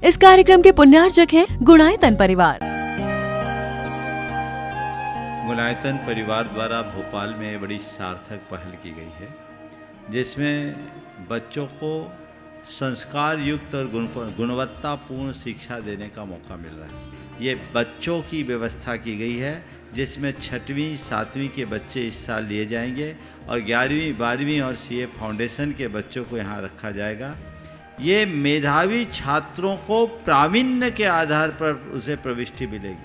इस कार्यक्रम के पुण्यार्जक हैं गुणायतन परिवार। गुणायतन परिवार द्वारा भोपाल में बड़ी सार्थक पहल की गई है, जिसमें बच्चों को संस्कार युक्त और गुणवत्तापूर्ण शिक्षा देने का मौका मिल रहा है। ये बच्चों की व्यवस्था की गई है, जिसमें 6वीं 7वीं के बच्चे इस साल लिए जाएंगे और 11वीं 12वीं और सीए फाउंडेशन के बच्चों को यहाँ रखा जाएगा। ये मेधावी छात्रों को प्रावीण्य के आधार पर उसे प्रविष्टि मिलेगी।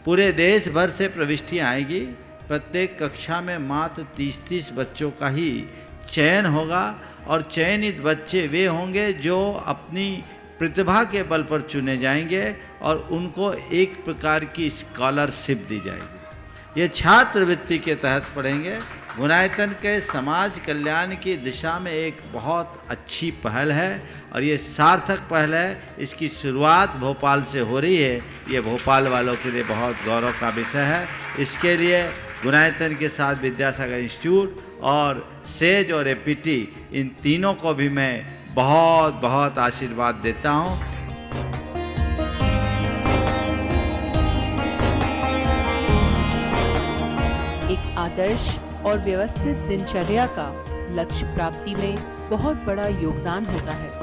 पूरे देश भर से प्रविष्टियाँ आएगी। प्रत्येक कक्षा में मात्र 30-30 बच्चों का ही चयन होगा और चयनित बच्चे वे होंगे जो अपनी प्रतिभा के बल पर चुने जाएंगे और उनको एक प्रकार की स्कॉलरशिप दी जाएगी। ये छात्रवृत्ति के तहत पढ़ेंगे। गुणायतन के समाज कल्याण की दिशा में एक बहुत अच्छी पहल है और ये सार्थक पहल है। इसकी शुरुआत भोपाल से हो रही है। ये भोपाल वालों के लिए बहुत गौरव का विषय है। इसके लिए गुणायतन के साथ विद्यासागर इंस्टीट्यूट और सेज और एपीटी, इन तीनों को भी मैं बहुत बहुत आशीर्वाद देता हूँ। एक आदर्श और व्यवस्थित दिनचर्या का लक्ष्य प्राप्ति में बहुत बड़ा योगदान होता है।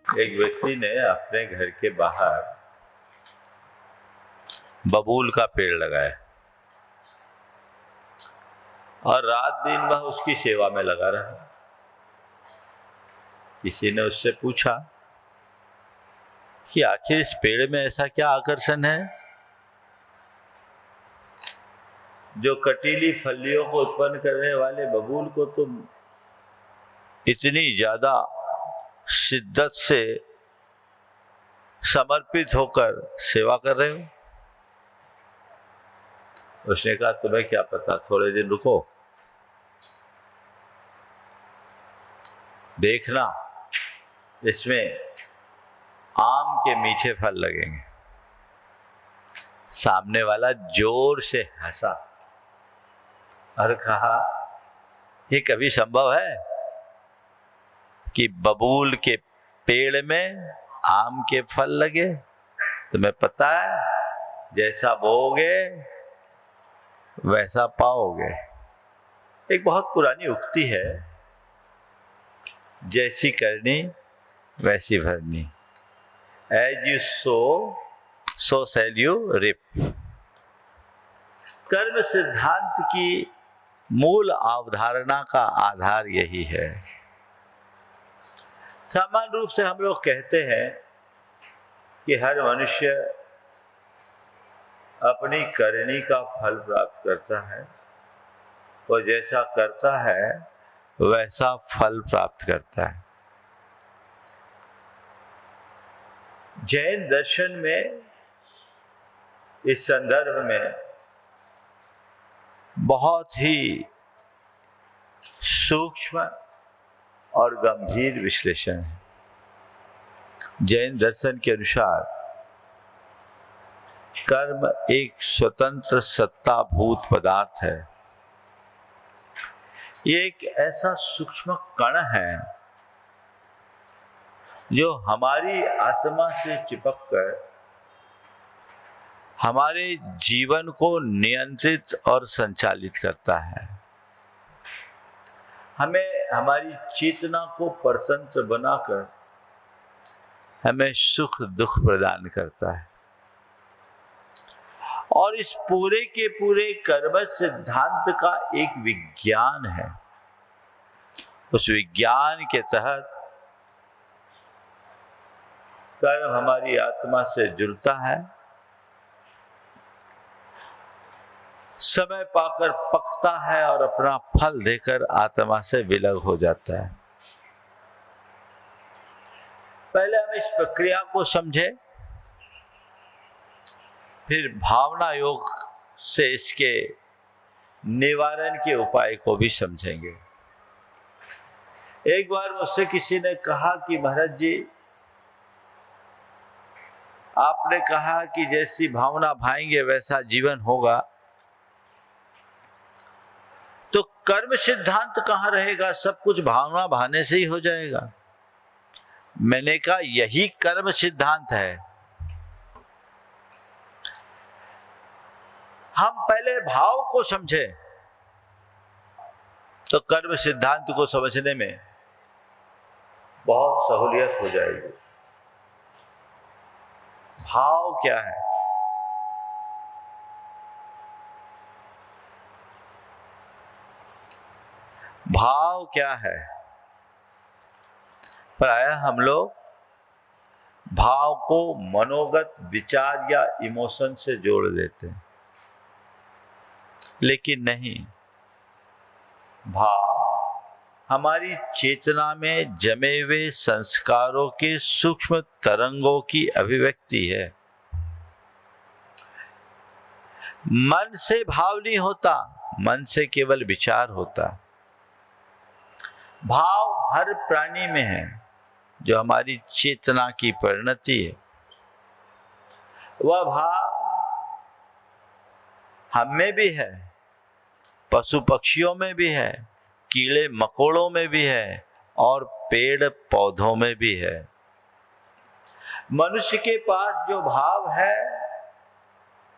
एक व्यक्ति ने अपने घर के बाहर बबूल का पेड़ लगाया और रात दिन वह उसकी सेवा में लगा रहा। किसी ने उससे पूछा कि आखिर इस पेड़ में ऐसा क्या आकर्षण है जो कटीली फलियों को उत्पन्न करने वाले बबूल को तुम इतनी ज्यादा शिद्दत से समर्पित होकर सेवा कर रहे हो? उसने कहा, तुम्हें क्या पता, थोड़े दिन रुको, देखना इसमें आम के मीठे फल लगेंगे। सामने वाला जोर से हंसा और कहा, ये कभी संभव है कि बबूल के पेड़ में आम के फल लगे? तुम्हें पता है, जैसा बोओगे वैसा पाओगे। एक बहुत पुरानी उक्ति है, जैसी करनी वैसी भरनी। As you sow shall you reap. कर्म सिद्धांत की मूल अवधारणा का आधार यही है। सामान्य रूप से हम लोग कहते हैं कि हर मनुष्य अपनी करनी का फल प्राप्त करता है और जैसा करता है वैसा फल प्राप्त करता है। जैन दर्शन में इस संदर्भ में बहुत ही सूक्ष्म और गंभीर विश्लेषण है। जैन दर्शन के अनुसार कर्म एक स्वतंत्र सत्ताभूत पदार्थ है। ये एक ऐसा सूक्ष्म कण है जो हमारी आत्मा से चिपककर हमारे जीवन को नियंत्रित और संचालित करता है। हमें हमारी चेतना को परतंत्र बनाकर हमें सुख दुख प्रदान करता है और इस पूरे के पूरे कर्म सिद्धांत का एक विज्ञान है। उस विज्ञान के तहत कर्म हमारी आत्मा से जुड़ता है, समय पाकर पकता है और अपना फल देकर आत्मा से विलग हो जाता है। पहले हम इस प्रक्रिया को समझे, फिर भावना योग से इसके निवारण के उपाय को भी समझेंगे। एक बार मुझसे किसी ने कहा कि महाराज जी, आपने कहा कि जैसी भावना भाएंगे वैसा जीवन होगा, तो कर्म सिद्धांत कहाँ रहेगा? सब कुछ भावना भाने से ही हो जाएगा। मैंने कहा यही कर्म सिद्धांत है। हम पहले भाव को समझे तो कर्म सिद्धांत को समझने में बहुत सहूलियत हो जाएगी। भाव क्या है? भाव क्या है? प्रायः हम लोग भाव को मनोगत विचार या इमोशन से जोड़ देते हैं, लेकिन नहीं। भाव हमारी चेतना में जमे हुए संस्कारों के सूक्ष्म तरंगों की अभिव्यक्ति है। मन से भाव नहीं होता, मन से केवल विचार होता। भाव हर प्राणी में है, जो हमारी चेतना की परिणति है। वह भाव हम में भी है, पशु पक्षियों में भी है, कीड़े मकोड़ों में भी है और पेड़ पौधों में भी है। मनुष्य के पास जो भाव है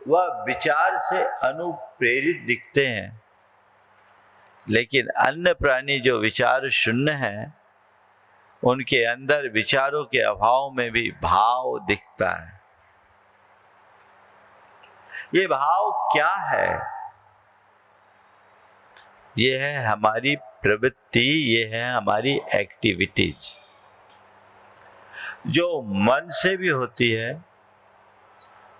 वह विचार से अनुप्रेरित दिखते हैं, लेकिन अन्य प्राणी जो विचार शून्य हैं, उनके अंदर विचारों के अभाव में भी भाव दिखता है। ये भाव क्या है? ये है हमारी प्रवृत्ति, ये है हमारी एक्टिविटीज, जो मन से भी होती है,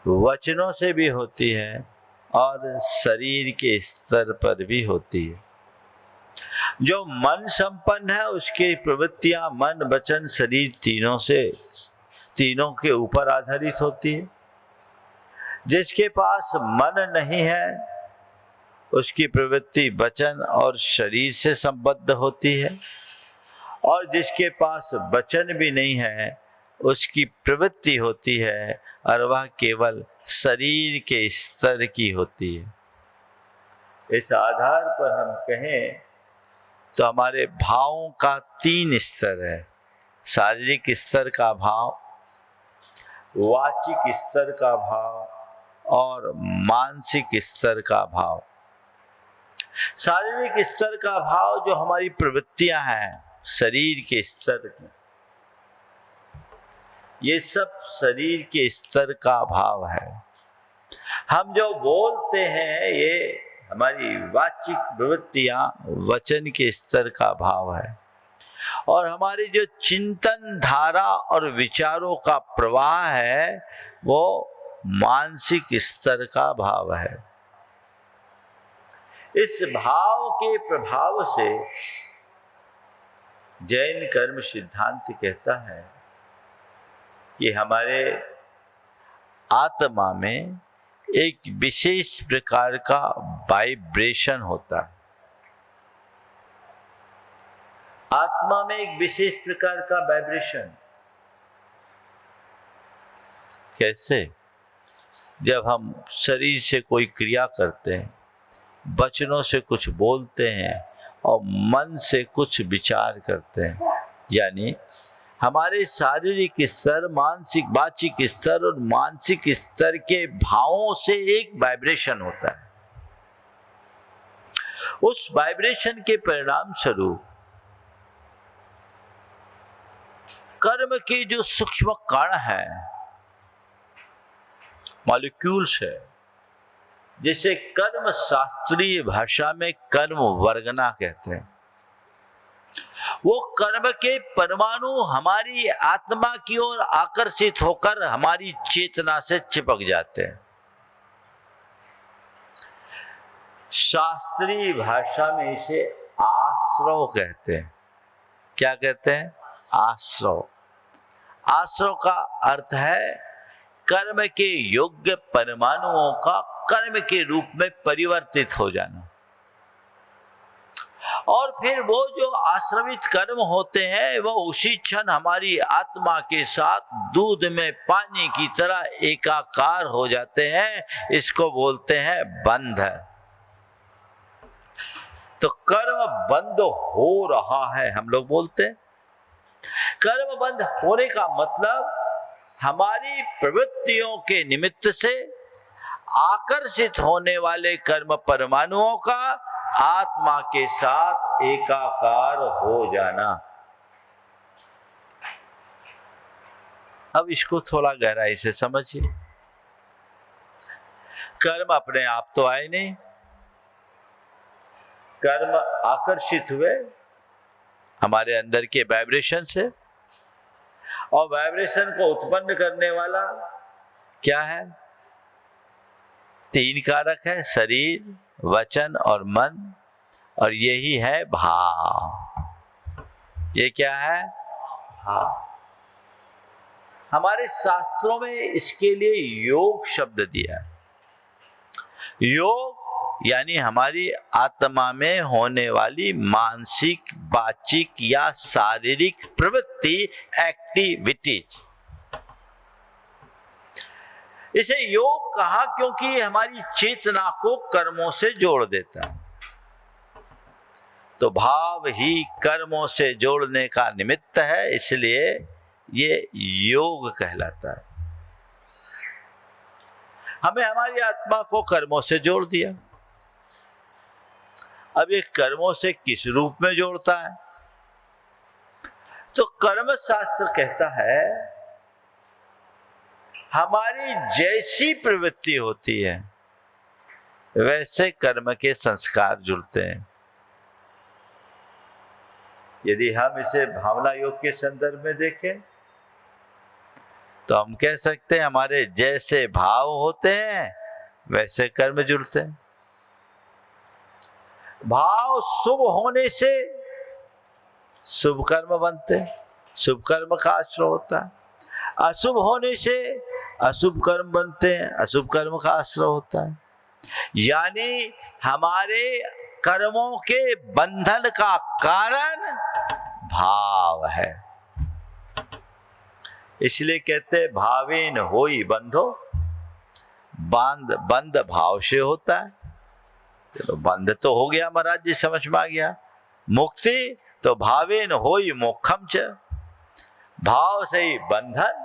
वचनों से भी होती है और शरीर के स्तर पर भी होती है। जो मन संपन्न है उसकी प्रवृत्तियां मन, वचन, शरीर तीनों के ऊपर आधारित होती है। जिसके पास मन नहीं है उसकी प्रवृत्ति वचन और शरीर से संबद्ध होती है, और जिसके पास वचन भी नहीं है उसकी प्रवृत्ति होती है और वह केवल शरीर के स्तर की होती है। इस आधार पर हम कहें तो हमारे भावों का 3 स्तर है। शारीरिक स्तर का भाव, वाचिक स्तर का भाव और मानसिक स्तर का भाव। शारीरिक स्तर का भाव जो हमारी प्रवृत्तियां हैं, शरीर के स्तर की, ये सब शरीर के स्तर का भाव है। हम जो बोलते हैं ये हमारी वाचिक प्रवृत्तियां वचन के स्तर का भाव है, और हमारी जो चिंतन धारा और विचारों का प्रवाह है वो मानसिक स्तर का भाव है। इस भाव के प्रभाव से जैन कर्म सिद्धांत कहता है कि हमारे आत्मा में एक विशेष प्रकार का वाइब्रेशन होता है। आत्मा में एक विशेष प्रकार का वाइब्रेशन कैसे? जब हम शरीर से कोई क्रिया करते हैं, वचनों से कुछ बोलते हैं और मन से कुछ विचार करते हैं, यानी हमारे शारीरिक स्तर, मानसिक, वाचिक स्तर और मानसिक स्तर के भावों से एक वाइब्रेशन होता है। उस वाइब्रेशन के परिणाम स्वरूप कर्म के जो सूक्ष्म कण हैं, मॉलिक्यूल्स है, जिसे कर्म शास्त्रीय भाषा में कर्म वर्गना कहते हैं, वो कर्म के परमाणु हमारी आत्मा की ओर आकर्षित होकर हमारी चेतना से चिपक जाते हैं। शास्त्रीय भाषा में इसे आश्रव कहते हैं। क्या कहते हैं? आश्रव। आश्रव का अर्थ है कर्म के योग्य परमाणुओं का कर्म के रूप में परिवर्तित हो जाना। और फिर वो जो आश्रमित कर्म होते हैं वो उसी क्षण हमारी आत्मा के साथ दूध में पानी की तरह एकाकार हो जाते हैं। इसको बोलते हैं बंध। तो कर्म बंद हो रहा है, हम लोग बोलते हैं। कर्म बंद होने का मतलब हमारी प्रवृत्तियों के निमित्त से आकर्षित होने वाले कर्म परमाणुओं का आत्मा के साथ एकाकार हो जाना। अब इसको थोड़ा गहराई से समझिए। कर्म अपने आप तो आए नहीं, कर्म आकर्षित हुए हमारे अंदर के वाइब्रेशन से, और वाइब्रेशन को उत्पन्न करने वाला क्या है? 3 कारक है, शरीर, वचन और मन, और यही है भाव। ये क्या है? भाव। हमारे शास्त्रों में इसके लिए योग शब्द दिया है। योग यानी हमारी आत्मा में होने वाली मानसिक, वाचिक या शारीरिक प्रवृत्ति, एक्टिविटीज। इसे योग कहा क्योंकि हमारी चेतना को कर्मों से जोड़ देता है। तो भाव ही कर्मों से जोड़ने का निमित्त है, इसलिए ये योग कहलाता है। हमें हमारी आत्मा को कर्मों से जोड़ दिया। अब ये कर्मों से किस रूप में जोड़ता है? तो कर्म शास्त्र कहता है हमारी जैसी प्रवृत्ति होती है वैसे कर्म के संस्कार जुड़ते हैं। यदि हम इसे भावना योग के संदर्भ में देखें तो हम कह सकते हैं हमारे जैसे भाव होते हैं वैसे कर्म जुड़ते हैं। भाव शुभ होने से शुभ कर्म बनते हैं, शुभ कर्म का आश्रय होता है। अशुभ होने से अशुभ कर्म बनते हैं, अशुभ कर्म का आश्रय होता है। यानी हमारे कर्मों के बंधन का कारण भाव है। इसलिए कहते हैं भावेन होई बंधो, बंध भाव से होता है। चलो बंध तो हो गया महाराज जी, समझ में आ गया। मुक्ति तो भावेन होई मोक्षम च, भाव से ही बंधन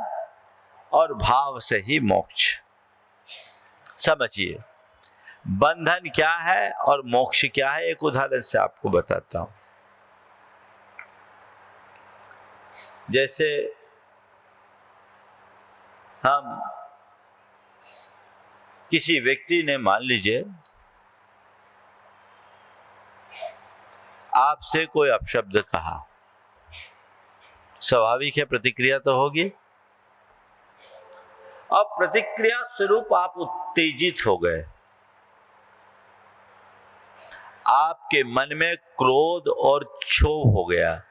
और भाव से ही मोक्ष। समझिए बंधन क्या है और मोक्ष क्या है, एक उदाहरण से आपको बताता हूं। जैसे हम किसी व्यक्ति ने, मान लीजिए आपसे कोई अपशब्द कहा, स्वाभाविक है प्रतिक्रिया तो होगी। अब प्रतिक्रिया स्वरूप आप उत्तेजित हो गए, आपके मन में क्रोध और क्षोभ हो गया,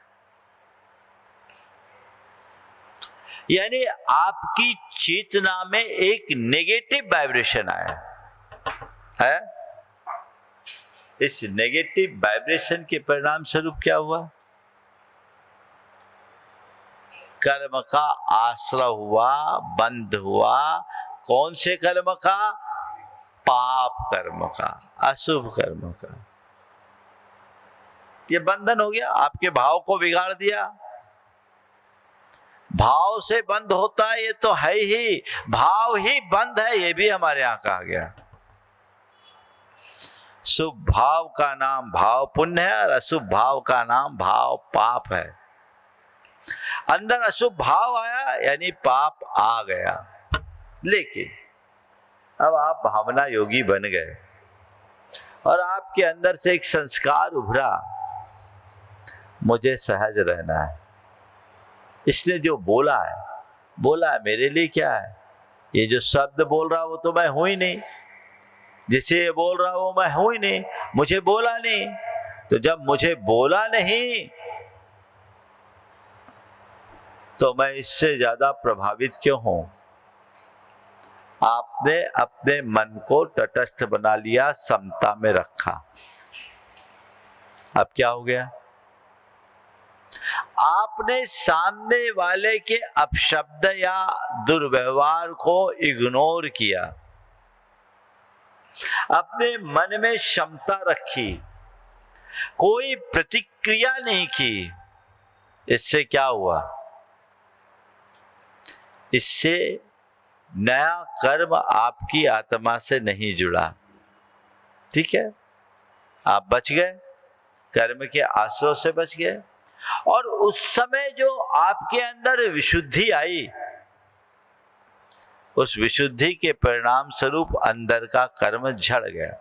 यानी आपकी चेतना में एक नेगेटिव वाइब्रेशन आया है। इस नेगेटिव वाइब्रेशन के परिणाम स्वरूप क्या हुआ? कर्म का आश्रय हुआ, बंध हुआ। कौन से कर्म का? पाप कर्म का, अशुभ कर्म का। ये बंधन हो गया, आपके भाव को बिगाड़ दिया। भाव से बंध होता है ये तो है ही, भाव ही बंध है ये भी हमारे यहां कहा गया। शुभ भाव का नाम भाव पुण्य है और अशुभ भाव का नाम भाव पाप है। अंदर अशुभ भाव आया यानी पाप आ गया। लेकिन अब आप भावना योगी बन गए और आपके अंदर से एक संस्कार उभरा, मुझे सहज रहना है। इसने जो बोला है मेरे लिए क्या है? ये जो शब्द बोल रहा वो तो मैं हूं ही नहीं, जिसे ये बोल रहा वो मैं हूं ही नहीं, मुझे बोला नहीं। तो जब मुझे बोला नहीं तो मैं इससे ज्यादा प्रभावित क्यों हूं? आपने अपने मन को तटस्थ बना लिया, समता में रखा। अब क्या हो गया? आपने सामने वाले के अपशब्द या दुर्व्यवहार को इग्नोर किया, अपने मन में क्षमता रखी, कोई प्रतिक्रिया नहीं की। इससे क्या हुआ? इससे नया कर्म आपकी आत्मा से नहीं जुड़ा। ठीक है, आप बच गए, कर्म के आश्रय से बच गए। और उस समय जो आपके अंदर विशुद्धि आई, उस विशुद्धि के परिणाम स्वरूप अंदर का कर्म झड़ गया।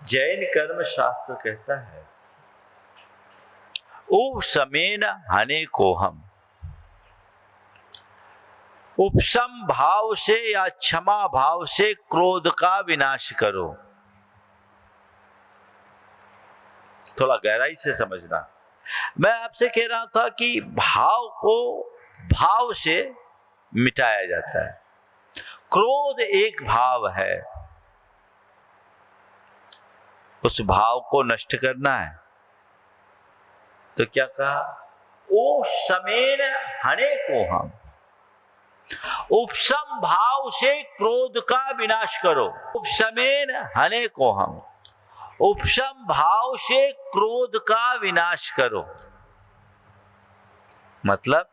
जैन कर्म शास्त्र कहता है, उपशमेन हने को हम, उपशम भाव से या क्षमा भाव से क्रोध का विनाश करो। थोड़ा गहराई से समझना। मैं आपसे कह रहा था कि भाव को भाव से मिटाया जाता है। क्रोध एक भाव है, उस भाव को नष्ट करना है। तो क्या कहा? ओ समेन हने को हम, उपशम भाव से क्रोध का विनाश करो। उपशमेन हने को हम, उपशम भाव से क्रोध का विनाश करो। मतलब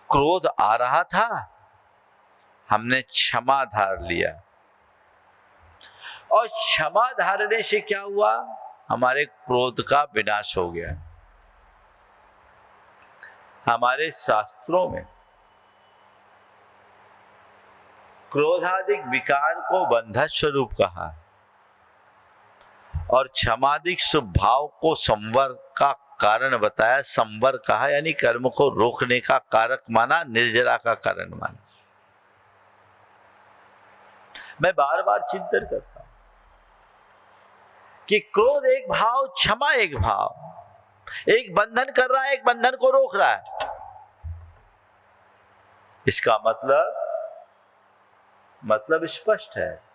क्रोध आ रहा था, हमने क्षमा धार लिया, और क्षमा धारने से क्या हुआ? हमारे क्रोध का विनाश हो गया। हमारे शास्त्रों में क्रोधादिक विकार को बंधन स्वरूप कहा, और क्षमादिक स्वभाव को संवर का कारण बताया। संवर कहा यानी कर्म को रोकने का कारक माना, निर्जरा का कारण माना। मैं बार बार चिंतन करता हूं कि क्रोध एक भाव, क्षमा एक भाव, एक बंधन कर रहा है, एक बंधन को रोक रहा है। इसका मतलब स्पष्ट है।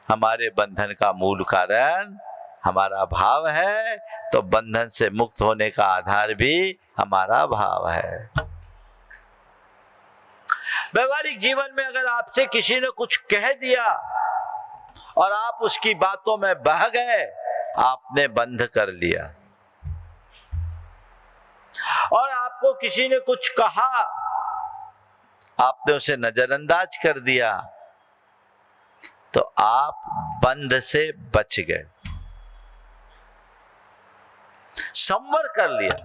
हमारे बंधन का मूल कारण हमारा भाव है, तो बंधन से मुक्त होने का आधार भी हमारा भाव है। व्यवहारिक जीवन में अगर आपसे किसी ने कुछ कह दिया और आप उसकी बातों में बह गए, आपने बंध कर लिया। और आपको किसी ने कुछ कहा, आपने उसे नजरअंदाज कर दिया, तो आप बंध से बच गए, संवर कर लिया।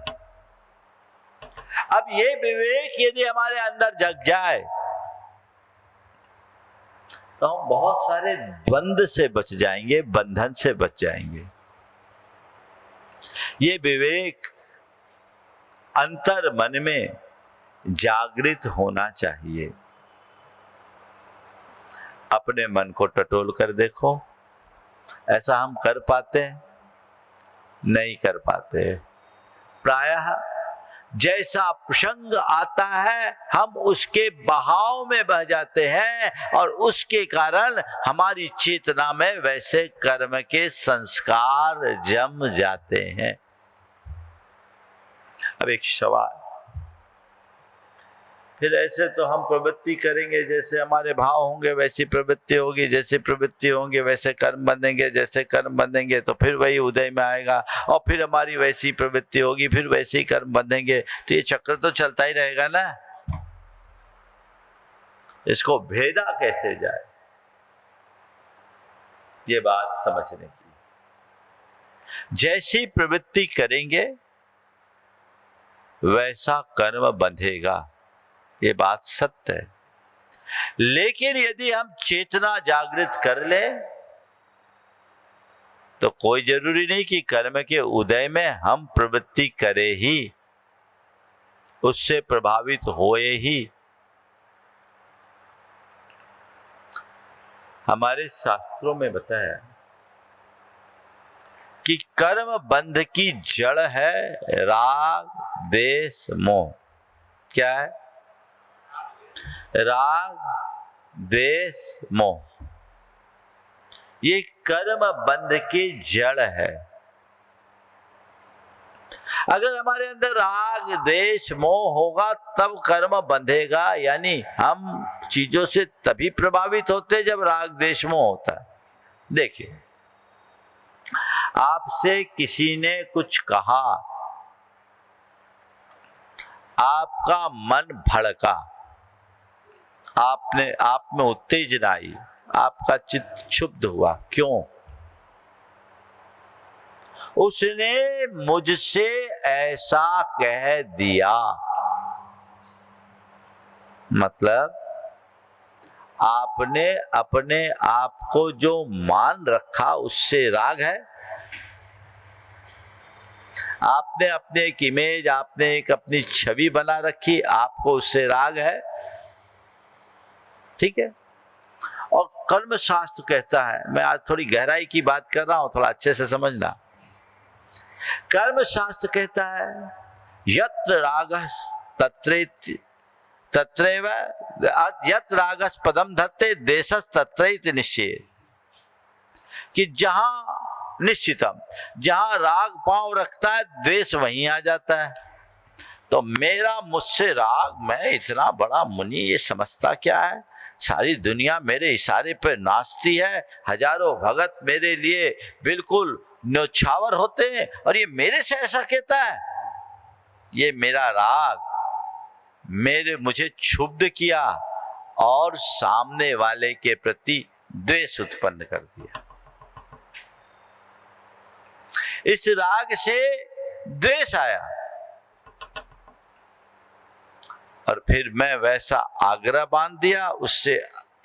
अब ये विवेक यदि हमारे अंदर जग जाए, तो हम बहुत सारे द्वंद से बच जाएंगे, बंधन से बच जाएंगे। ये विवेक अंतर मन में जागृत होना चाहिए। अपने मन को टटोल कर देखो, ऐसा हम कर पाते हैं? नहीं कर पाते। प्रायः जैसा प्रसंग आता है, हम उसके बहाव में बह जाते हैं, और उसके कारण हमारी चेतना में वैसे कर्म के संस्कार जम जाते हैं। अब एक सवाल, फिर ऐसे तो हम प्रवृत्ति करेंगे, जैसे हमारे भाव होंगे वैसी प्रवृत्ति होगी, जैसी प्रवृत्ति होंगे वैसे कर्म बंधेंगे, जैसे कर्म बंधेंगे तो फिर वही उदय में आएगा, और फिर हमारी वैसी प्रवृत्ति होगी, फिर वैसे ही कर्म बंधेंगे। तो ये चक्र तो चलता ही रहेगा ना। इसको भेदा कैसे जाए, ये बात समझने की। जैसी प्रवृत्ति करेंगे वैसा कर्म बंधेगा, ये बात सत्य है। लेकिन यदि हम चेतना जागृत कर ले, तो कोई जरूरी नहीं कि कर्म के उदय में हम प्रवृत्ति करें ही, उससे प्रभावित होए ही। हमारे शास्त्रों में बताया कि कर्म बंध की जड़ है राग, द्वेष, मोह। क्या है? राग, द्वेष, मोह। ये कर्म बंध की जड़ है। अगर हमारे अंदर राग द्वेष मोह होगा तब कर्म बंधेगा, यानी हम चीजों से तभी प्रभावित होते जब राग द्वेष मोह होता है। देखिए, आपसे किसी ने कुछ कहा, आपका मन भड़का, आप में उत्तेजना आई, आपका चित्त क्षुब्ध हुआ। क्यों? उसने मुझसे ऐसा कह दिया। मतलब आपने अपने आप को जो मान रखा उससे राग है। आपने अपने एक इमेज, आपने एक अपनी छवि बना रखी, आपको उससे राग है। ठीक है। और कर्म शास्त्र कहता है, मैं आज थोड़ी गहराई की बात कर रहा हूं, थोड़ा अच्छे से समझना। कर्म शास्त्र कहता है यत्र रागः तत्रैव यत् रागस् पदम धत्ते देशस् तत्रैति निश्चय, कि जहां निश्चितम, जहां राग पांव रखता है द्वेष वहीं आ जाता है। तो मेरा मुझसे राग, मैं इतना बड़ा मुनि, ये समझता क्या है, सारी दुनिया मेरे इशारे पर नाचती है, हजारों भगत मेरे लिए बिल्कुल न्योछावर होते हैं, और ये मेरे से ऐसा कहता है। ये मेरा राग मुझे क्षुब्ध किया और सामने वाले के प्रति द्वेष उत्पन्न कर दिया। इस राग से द्वेष आया और फिर मैं वैसा आग्रह बांध दिया, उससे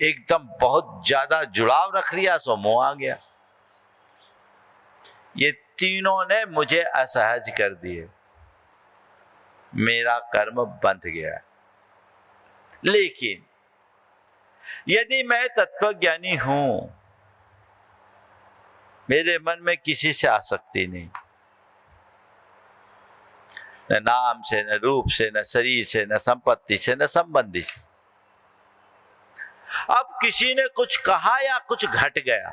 एकदम बहुत ज्यादा जुड़ाव रख लिया, सो मोह आ गया। ये तीनों ने मुझे असहज कर दिए, मेरा कर्म बंध गया। लेकिन यदि मैं तत्वज्ञानी हूं, मेरे मन में किसी से आसक्ति नहीं, न नाम से, न रूप से, न शरीर से, न संपत्ति से, न संबंधी से। अब किसी ने कुछ कहा या कुछ घट गया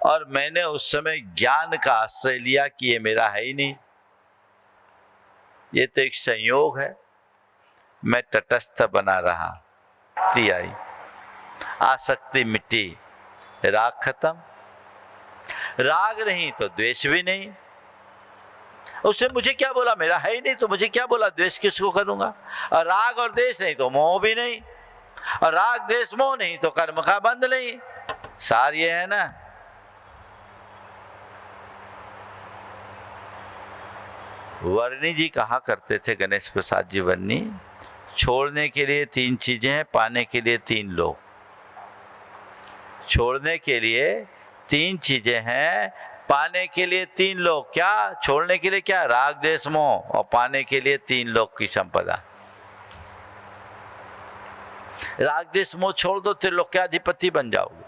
और मैंने उस समय ज्ञान का आश्रय लिया कि ये मेरा है ही नहीं, ये तो एक संयोग है, मैं तटस्थ बना रहा। आई आसक्ति मिटी, राग खत्म। राग नहीं तो द्वेष भी नहीं। उसने मुझे क्या बोला, मेरा है ही नहीं तो मुझे क्या बोला, द्वेष किसको करूंगा। और राग और द्वेष नहीं तो मोह भी नहीं, और राग द्वेष मोह नहीं तो कर्म का बंध नहीं। सार ये है ना। वर्णी जी कहा करते थे, गणेश प्रसाद जी वर्णी, छोड़ने के लिए 3 चीजें हैं, पाने के लिए 3 लोग। छोड़ने के लिए 3 चीजें हैं, पाने के लिए 3 लोग। क्या? छोड़ने के लिए क्या? राग द्वेष मोह, और पाने के लिए 3 लोग की संपदा। राग द्वेष मोह छोड़ दो, त्रिलोक के अधिपति बन जाओगे।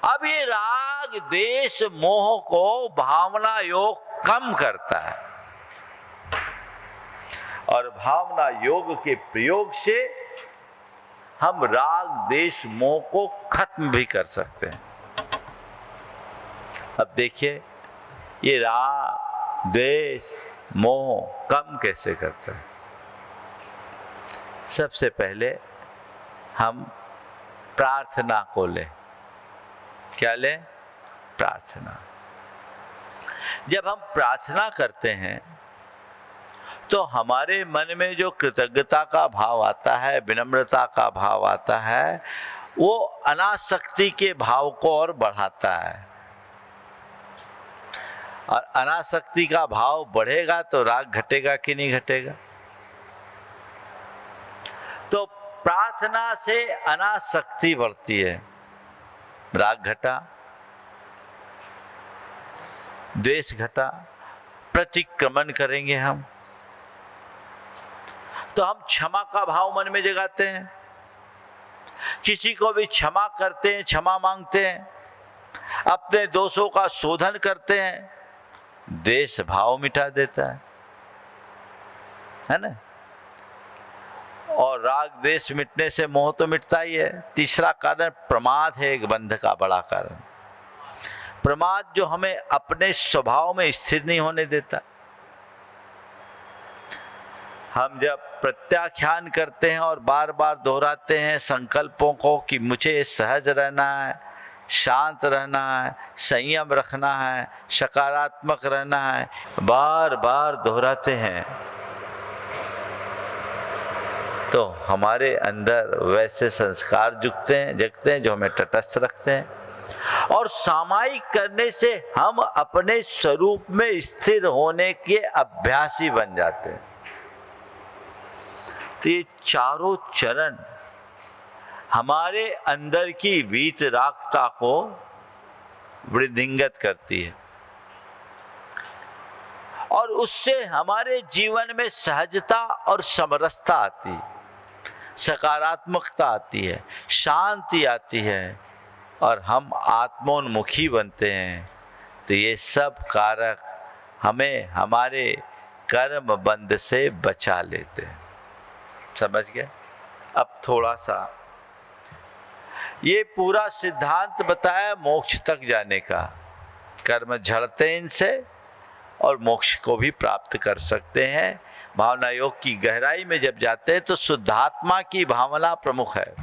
अब ये राग द्वेष मोह को भावना योग कम करता है, और भावना योग के प्रयोग से हम राग द्वेष मोह को खत्म भी कर सकते हैं। अब देखिए, ये राग द्वेष मोह कम कैसे करते हैं। सबसे पहले हम प्रार्थना को लें। क्या लें? प्रार्थना। जब हम प्रार्थना करते हैं तो हमारे मन में जो कृतज्ञता का भाव आता है, विनम्रता का भाव आता है, वो अनासक्ति के भाव को और बढ़ाता है। और अनासक्ति का भाव बढ़ेगा तो राग घटेगा कि नहीं घटेगा। तो प्रार्थना से अनासक्ति बढ़ती है, राग घटा, द्वेष घटा। प्रतिक्रमण करेंगे हम तो हम क्षमा का भाव मन में जगाते हैं, किसी को भी क्षमा करते हैं, क्षमा मांगते हैं, अपने दोषों का शोधन करते हैं, द्वेष भाव मिटा देता है ना। और राग द्वेष मिटने से मोह तो मिटता ही है। तीसरा कारण प्रमाद है, एक बंध का बड़ा कारण। प्रमाद जो हमें अपने स्वभाव में स्थिर नहीं होने देता। हम जब प्रत्याख्यान करते हैं और बार बार दोहराते हैं संकल्पों को कि मुझे सहज रहना है, शांत रहना है, संयम रखना है, सकारात्मक रहना है, बार बार दोहराते हैं, तो हमारे अंदर वैसे संस्कार जगते हैं जो हमें तटस्थ रखते हैं। और सामायिक करने से हम अपने स्वरूप में स्थिर होने के अभ्यासी बन जाते हैं। तो ये चारों चरण हमारे अंदर की वीतरागता को वृद्धिंगत करती है और उससे हमारे जीवन में सहजता और समरसता आती है, सकारात्मकता आती है, शांति आती है और हम आत्मोन्मुखी बनते हैं। तो ये सब कारक हमें हमारे कर्म बंध से बचा लेते हैं। समझ गए? अब थोड़ा सा ये पूरा सिद्धांत बताया मोक्ष तक जाने का। कर्म झड़ते हैं इनसे और मोक्ष को भी प्राप्त कर सकते हैं। भावना योग की गहराई में जब जाते हैं तो शुद्धात्मा की भावना प्रमुख है,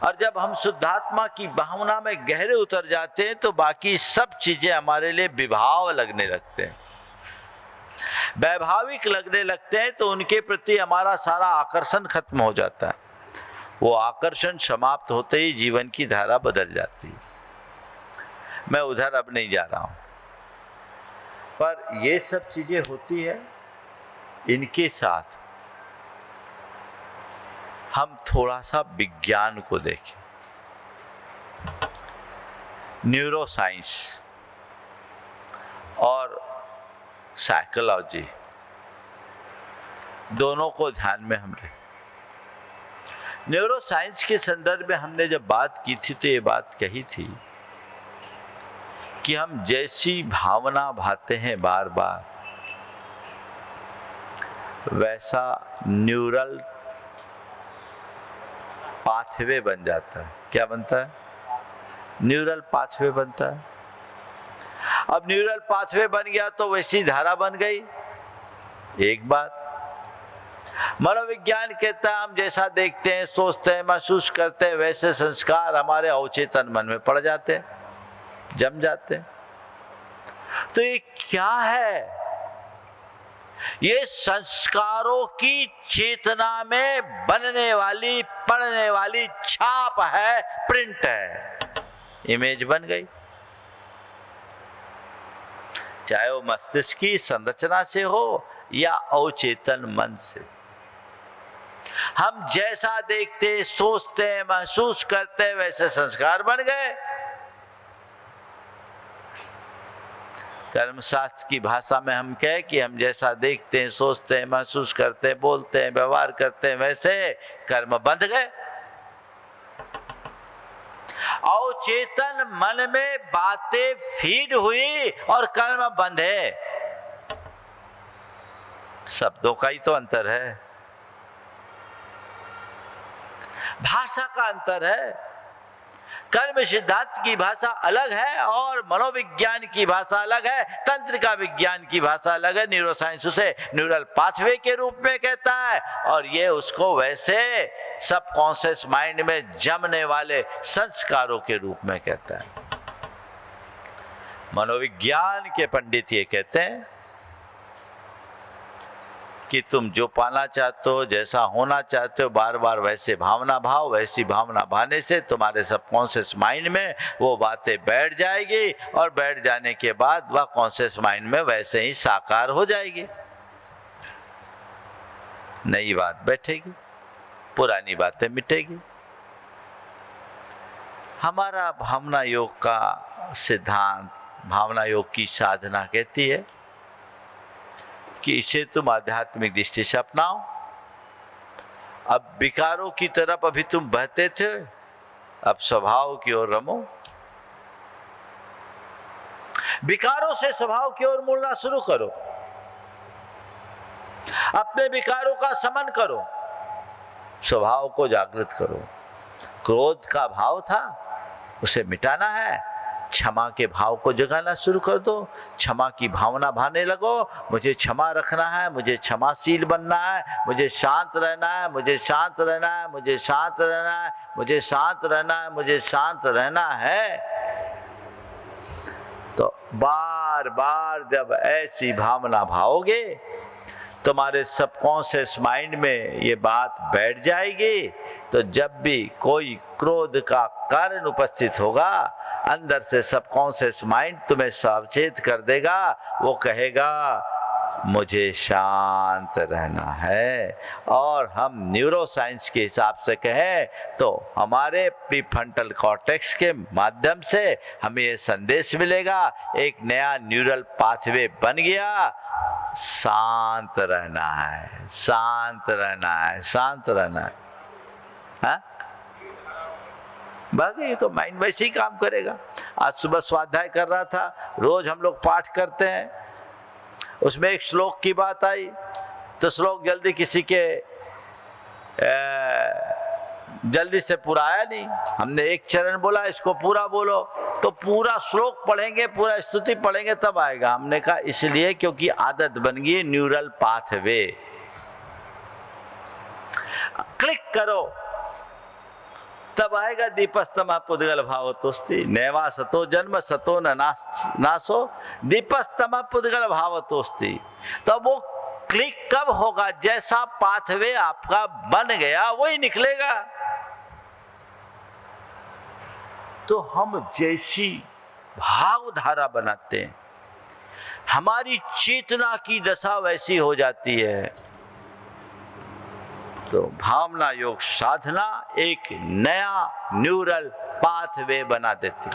और जब हम शुद्धात्मा की भावना में गहरे उतर जाते हैं तो बाकी सब चीजें हमारे लिए विभाव लगने लगते हैं, वैभाविक लगने लगते हैं। तो उनके प्रति हमारा सारा आकर्षण खत्म हो जाता है। वो आकर्षण समाप्त होते ही जीवन की धारा बदल जाती है। मैं उधर अब नहीं जा रहा हूं, पर ये सब चीजें होती है। इनके साथ हम थोड़ा सा विज्ञान को देखें। न्यूरोसाइंस और साइकोलॉजी दोनों को ध्यान में हम रखें। न्यूरोसाइंस के संदर्भ में हमने जब बात की थी तो ये बात कही थी कि हम जैसी भावना भाते हैं बार बार, वैसा न्यूरल पाथवे बन जाता है। क्या बनता है? न्यूरल पाथवे बनता है। अब न्यूरल पाथवे बन गया तो वैसी धारा बन गई। एक बात मनोविज्ञान कहता है हम जैसा देखते हैं, सोचते हैं, महसूस करते हैं, वैसे संस्कार हमारे अवचेतन मन में पड़ जाते हैं, जम जाते हैं। तो ये क्या है? ये संस्कारों की चेतना में बनने वाली, पड़ने वाली छाप है, प्रिंट है, इमेज बन गई। चाहे वो मस्तिष्क की संरचना से हो या अवचेतन मन से। हम जैसा देखते, सोचते, महसूस करते, वैसे संस्कार बन गए। कर्मशास्त्र की भाषा में हम कहें कि हम जैसा देखते हैं, सोचते हैं, महसूस करते हैं, बोलते हैं, व्यवहार करते हैं, वैसे कर्म बंध गए। अवचेतन मन में बातें फीड हुई और कर्म बंधे। शब्दों का ही तो अंतर है, भाषा का अंतर है। कर्म सिद्धांत की भाषा अलग है और मनोविज्ञान की भाषा अलग है, तंत्र का विज्ञान की भाषा अलग है। न्यूरोसाइंस उसे न्यूरल पाथवे के रूप में कहता है और ये उसको वैसे सबकॉन्शियस माइंड में जमने वाले संस्कारों के रूप में कहता है। मनोविज्ञान के पंडित ये कहते हैं कि तुम जो पाना चाहते हो, जैसा होना चाहते हो, बार बार वैसे भावना भाव, वैसी भावना भाने से तुम्हारे सबकॉन्शियस माइंड में वो बातें बैठ जाएगी और बैठ जाने के बाद वह कॉन्शियस माइंड में वैसे ही साकार हो जाएगी। नई बात बैठेगी, पुरानी बातें मिटेगी। हमारा भावना योग का सिद्धांत, भावना योग की साधना कहती है कि इसे तुम आध्यात्मिक दृष्टि से अपनाओ। अब विकारों की तरफ अभी तुम बहते थे, अब स्वभाव की ओर रमो। विकारों से स्वभाव की ओर मुड़ना शुरू करो। अपने विकारों का शमन करो, स्वभाव को जागृत करो। क्रोध का भाव था, उसे मिटाना है। क्षमा के भाव को जगाना शुरू कर दो। क्षमा की भावना भाने लगो, मुझे क्षमा रखना है, मुझे क्षमाशील बनना है, मुझे शांत रहना है, मुझे शांत रहना है, मुझे शांत रहना है, मुझे शांत रहना है, मुझे शांत रहना है। तो बार बार जब ऐसी भावना भाओगे, तुम्हारे सबकॉन्शियस माइंड में ये बात बैठ जाएगी। तो जब भी कोई क्रोध का कारण उपस्थित होगा, अंदर से सबकॉन्शियस माइंड तुम्हें सावचेत कर देगा। वो कहेगा मुझे शांत रहना है। और हम न्यूरोसाइंस के हिसाब से कहें तो हमारे प्रीफ्रंटल कॉर्टेक्स के माध्यम से हमें ये संदेश मिलेगा, एक नया न्यूरल पाथवे बन गया, शांत रहना है, शांत रहना है, शांत रहना है। हाँ? बाकी तो माइंड वैसे ही काम करेगा। आज सुबह स्वाध्याय कर रहा था, रोज हम लोग पाठ करते हैं, उसमें एक श्लोक की बात आई तो श्लोक जल्दी किसी के जल्दी से पूरा आया नहीं। हमने एक चरण बोला, इसको पूरा बोलो, तो पूरा श्लोक पढ़ेंगे, पूरा स्तुति पढ़ेंगे तब आएगा। हमने कहा इसलिए क्योंकि आदत बन गई, न्यूरल पाथवे। क्लिक करो तब आएगा दीपस्तमा पुद्गल भावतोस्ति, नैवा सतो जन्म सतो न नासो दीपस्तमा पुद्गल भावतोस्ति। तो वो क्लिक कब होगा? जैसा पाथवे आपका बन गया वही निकलेगा। तो हम जैसी भावधारा बनाते हैं, हमारी चेतना की दशा वैसी हो जाती है। तो भावना योग साधना एक नया न्यूरल पाथवे बना देती।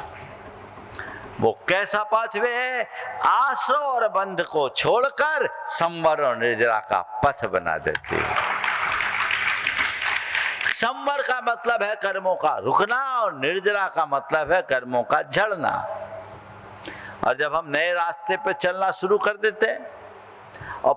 वो कैसा पाथवे है? आश्रय और बंध को छोड़कर संवर और निर्जरा का पथ बना देती है। संवर का मतलब है कर्मों का रुकना और निर्जरा का मतलब है कर्मों का झड़ना। और जब हम नए रास्ते पर चलना शुरू कर देते हैं और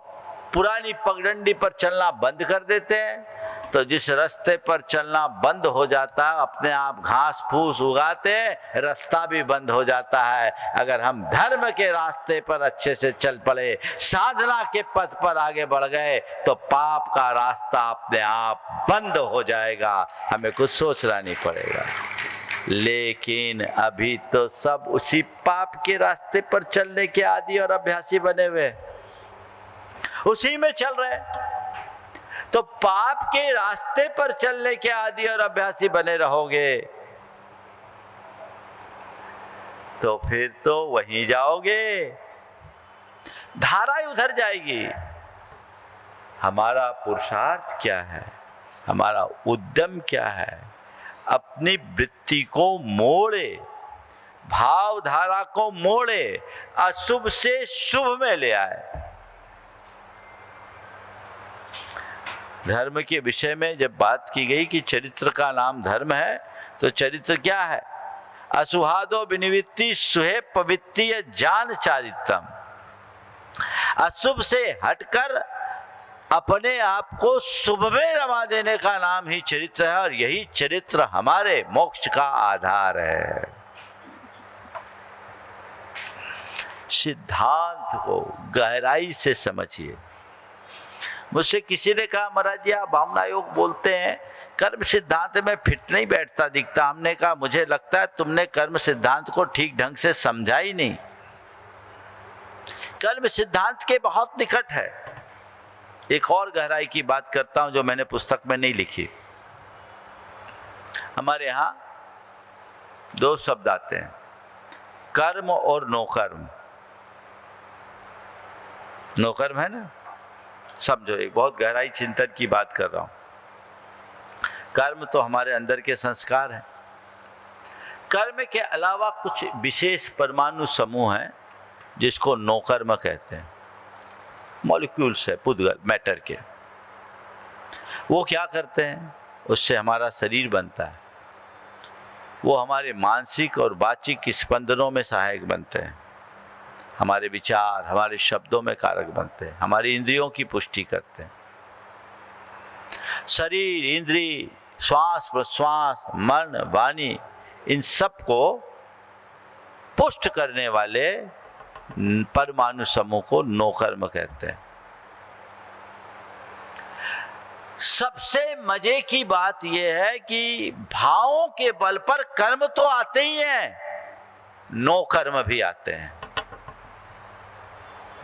पुरानी पगडंडी पर चलना बंद कर देते हैं, तो जिस रास्ते पर चलना बंद हो जाता है, अपने आप घास फूस उगाते हैं, रास्ता भी बंद हो जाता है। अगर हम धर्म के रास्ते पर अच्छे से चल पड़े, साधना के पथ पर आगे बढ़ गए, तो पाप का रास्ता अपने आप बंद हो जाएगा, हमें कुछ सोचना नहीं पड़ेगा। लेकिन अभी तो सब उसी पाप के रास्ते पर चलने के आदी और अभ्यासी बने हुए, उसी में चल रहे। तो पाप के रास्ते पर चलने के आदी और अभ्यासी बने रहोगे तो फिर तो वहीं जाओगे, धारा उधर जाएगी। हमारा पुरुषार्थ क्या है? हमारा उद्यम क्या है? अपनी वृत्ति को मोड़े, भावधारा को मोड़े, अशुभ से शुभ में ले आए। धर्म के विषय में जब बात की गई कि चरित्र का नाम धर्म है, तो चरित्र क्या है? असुहादो विनिवृत्ति सुहे पवित्तीय जान चारित्रम। अशुभ से हटकर अपने आप को शुभ में रमा देने का नाम ही चरित्र है, और यही चरित्र हमारे मोक्ष का आधार है। सिद्धांत को गहराई से समझिए। मुझसे किसी ने कहा, महाराज जी आप भावना योग बोलते हैं, कर्म सिद्धांत में फिट नहीं बैठता दिखता। हमने कहा मुझे लगता है तुमने कर्म सिद्धांत को ठीक ढंग से समझा ही नहीं। कर्म सिद्धांत के बहुत निकट है। एक और गहराई की बात करता हूं जो मैंने पुस्तक में नहीं लिखी। हमारे यहां दो शब्द आते हैं, कर्म और नौकर्म। नौकर्म है ना, समझो, एक बहुत गहराई चिंतन की बात कर रहा हूं। कर्म तो हमारे अंदर के संस्कार हैं। कर्म के अलावा कुछ विशेष परमाणु समूह हैं जिसको नौकर्म कहते हैं। मॉलिक्यूल्स है, पुद्गल मैटर के। वो क्या करते हैं? उससे हमारा शरीर बनता है। वो हमारे मानसिक और वाचिक स्पंदनों में सहायक बनते हैं। हमारे विचार हमारे शब्दों में कारक बनते हैं, हमारी इंद्रियों की पुष्टि करते हैं। शरीर, इंद्रिय, श्वास प्रश्वास, मन, वाणी, इन सब को पुष्ट करने वाले परमाणु समूह को नौकर्म कहते हैं। सबसे मजे की बात यह है कि भावों के बल पर कर्म तो आते ही हैं, नौकर्म भी आते हैं।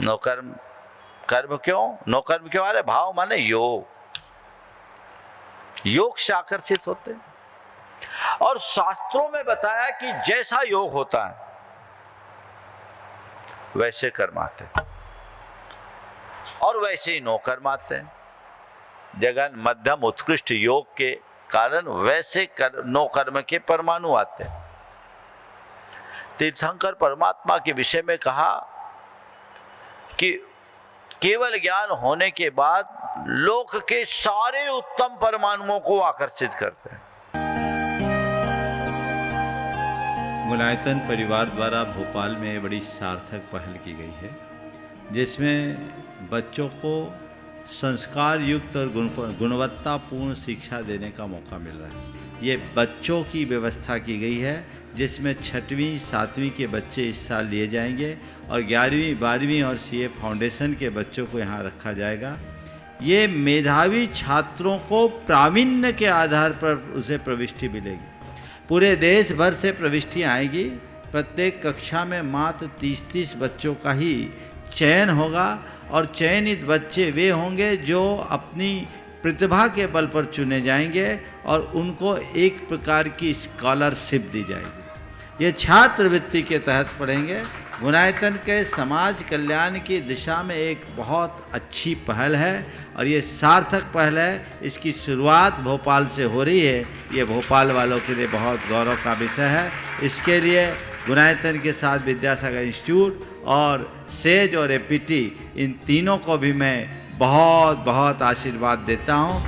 नौकर्म, कर्म क्यों, नौकर्म क्यों आ रहे? भाव माने योग, योग से आकर्षित होते हैं। और शास्त्रों में बताया कि जैसा योग होता है वैसे कर्म आते हैं और वैसे ही नौकर्म आते हैं। जगन मध्यम उत्कृष्ट योग के कारण वैसे नौकर्म के परमाणु आते हैं। तीर्थंकर परमात्मा के विषय में कहा कि केवल ज्ञान होने के बाद लोक के सारे उत्तम परमाणुओं को आकर्षित करते हैं। गुणायतन परिवार द्वारा भोपाल में बड़ी सार्थक पहल की गई है, जिसमें बच्चों को संस्कार युक्त और गुणवत्तापूर्ण शिक्षा देने का मौका मिल रहा है। ये बच्चों की व्यवस्था की गई है, जिसमें 6वीं 7वीं के बच्चे इस साल लिए जाएंगे और 11वीं 12वीं और सीए फाउंडेशन के बच्चों को यहाँ रखा जाएगा। ये मेधावी छात्रों को प्रावीण्य के आधार पर उसे प्रविष्टि मिलेगी। पूरे देश भर से प्रविष्टियाँ आएगी। प्रत्येक कक्षा में मात्र 30-30 बच्चों का ही चयन होगा और चयनित बच्चे वे होंगे जो अपनी प्रतिभा के बल पर चुने जाएंगे और उनको एक प्रकार की स्कॉलरशिप दी जाएगी। ये छात्रवृत्ति के तहत पढ़ेंगे। गुणायतन के समाज कल्याण की दिशा में एक बहुत अच्छी पहल है और ये सार्थक पहल है। इसकी शुरुआत भोपाल से हो रही है। ये भोपाल वालों के लिए बहुत गौरव का विषय है। इसके लिए गुणायतन के साथ विद्यासागर इंस्टीट्यूट और सेज और एपीटी, इन तीनों को भी मैं बहुत बहुत आशीर्वाद देता हूँ।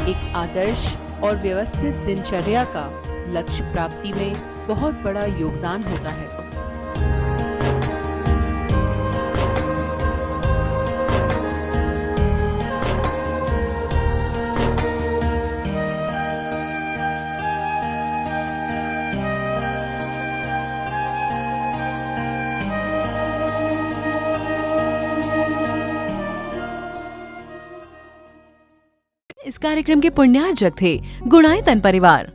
एक आदर्श और व्यवस्थित दिनचर्या का लक्ष्य प्राप्ति में बहुत बड़ा योगदान होता है। इस कार्यक्रम के पुण्यार्जक थे गुणायतन परिवार।